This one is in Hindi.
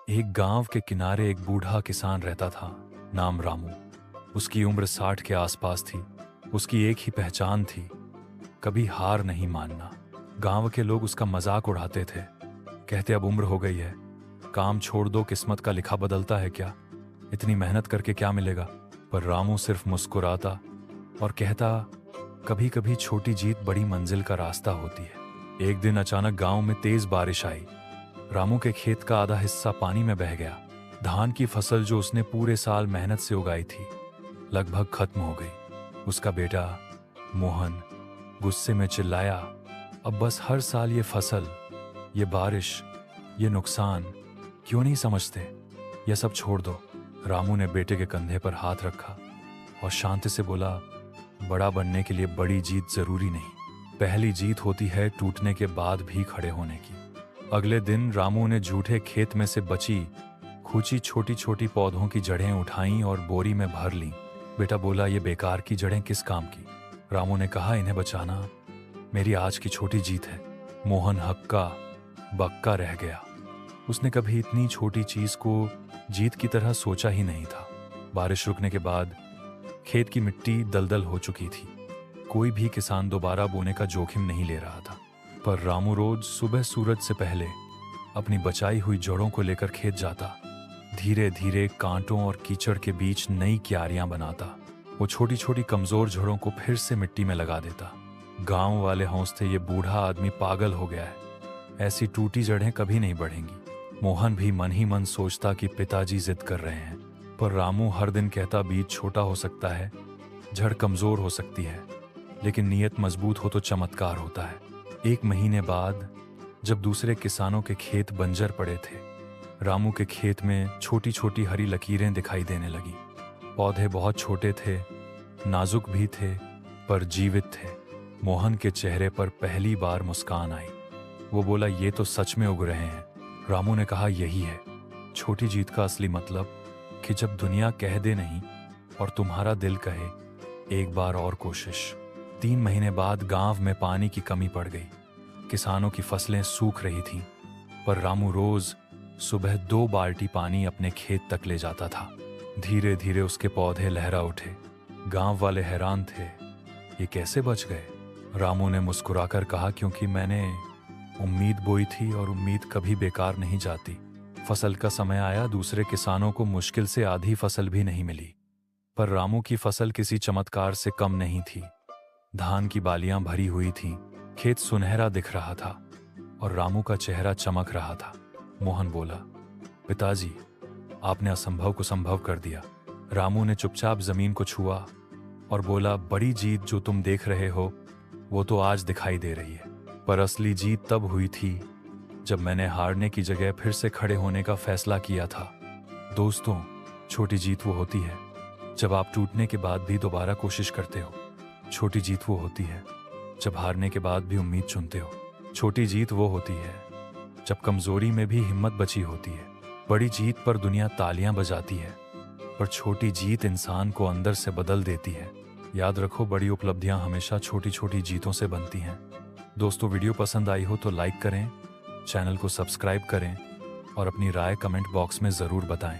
एक गांव के किनारे एक बूढ़ा किसान रहता था, नाम रामू। उसकी उम्र 60 के आसपास थी। उसकी एक ही पहचान थी, कभी हार नहीं मानना। गांव के लोग उसका मजाक उड़ाते थे, कहते अब उम्र हो गई है, काम छोड़ दो, किस्मत का लिखा बदलता है क्या, इतनी मेहनत करके क्या मिलेगा। पर रामू सिर्फ मुस्कुराता और कहता, कभी कभी छोटी जीत बड़ी मंजिल का रास्ता होती है। एक दिन अचानक गांव में तेज बारिश आई। रामू के खेत का आधा हिस्सा पानी में बह गया। धान की फसल जो उसने पूरे साल मेहनत से उगाई थी, लगभग खत्म हो गई। उसका बेटा मोहन गुस्से में चिल्लाया, अब बस हर साल ये फसल, ये बारिश, ये नुकसान, क्यों नहीं समझते, ये सब छोड़ दो। रामू ने बेटे के कंधे पर हाथ रखा और शांति से बोला, बड़ा बनने के लिए बड़ी जीत जरूरी नहीं, पहली जीत होती है टूटने के बाद भी खड़े होने की। अगले दिन रामू ने जूठे खेत में से बची खूची छोटी छोटी पौधों की जड़ें उठाईं और बोरी में भर लीं। बेटा बोला, ये बेकार की जड़ें किस काम की। रामू ने कहा, इन्हें बचाना मेरी आज की छोटी जीत है। मोहन हक्का बक्का रह गया। उसने कभी इतनी छोटी चीज को जीत की तरह सोचा ही नहीं था। बारिश रुकने के बाद खेत की मिट्टी दलदल हो चुकी थी। कोई भी किसान दोबारा बोने का जोखिम नहीं ले रहा था। पर रामू रोज सुबह सूरज से पहले अपनी बचाई हुई जड़ों को लेकर खेत जाता। धीरे धीरे कांटों और कीचड़ के बीच नई क्यारियां बनाता। वो छोटी छोटी कमजोर जड़ों को फिर से मिट्टी में लगा देता। गांव वाले हौसते, ये बूढ़ा आदमी पागल हो गया है, ऐसी टूटी जड़ें कभी नहीं बढ़ेंगी। मोहन भी मन ही मन सोचता कि पिताजी जिद कर रहे हैं। पर रामू हर दिन कहता, बीज छोटा हो सकता है, जड़ कमजोर हो सकती है, लेकिन नीयत मजबूत हो तो चमत्कार होता है। एक महीने बाद जब दूसरे किसानों के खेत बंजर पड़े थे, रामू के खेत में छोटी छोटी हरी लकीरें दिखाई देने लगी। पौधे बहुत छोटे थे, नाजुक भी थे, पर जीवित थे। मोहन के चेहरे पर पहली बार मुस्कान आई। वो बोला, ये तो सच में उग रहे हैं। रामू ने कहा, यही है छोटी जीत का असली मतलब, कि जब दुनिया कह दे नहीं और तुम्हारा दिल कहे, एक बार और कोशिश। 3 महीने बाद गांव में पानी की कमी पड़ गई। किसानों की फसलें सूख रही थीं, पर रामू रोज सुबह 2 बाल्टी पानी अपने खेत तक ले जाता था। धीरे धीरे उसके पौधे लहरा उठे। गांव वाले हैरान थे, ये कैसे बच गए। रामू ने मुस्कुराकर कहा, क्योंकि मैंने उम्मीद बोई थी और उम्मीद कभी बेकार नहीं जाती। फसल का समय आया, दूसरे किसानों को मुश्किल से आधी फसल भी नहीं मिली, पर रामू की फसल किसी चमत्कार से कम नहीं थी। धान की बालियां भरी हुई थीं, खेत सुनहरा दिख रहा था और रामू का चेहरा चमक रहा था। मोहन बोला, पिताजी, आपने असंभव को संभव कर दिया। रामू ने चुपचाप जमीन को छुआ और बोला, बड़ी जीत जो तुम देख रहे हो वो तो आज दिखाई दे रही है, पर असली जीत तब हुई थी जब मैंने हारने की जगह फिर से खड़े होने का फैसला किया था। दोस्तों, छोटी जीत वो होती है जब आप टूटने के बाद भी दोबारा कोशिश करते हो। छोटी जीत वो होती है जब हारने के बाद भी उम्मीद चुनते हो। छोटी जीत वो होती है जब कमजोरी में भी हिम्मत बची होती है। बड़ी जीत पर दुनिया तालियां बजाती है, पर छोटी जीत इंसान को अंदर से बदल देती है। याद रखो, बड़ी उपलब्धियां हमेशा छोटी छोटी जीतों से बनती हैं। दोस्तों, वीडियो पसंद आई हो तो लाइक करें, चैनल को सब्सक्राइब करें और अपनी राय कमेंट बॉक्स में ज़रूर बताएं।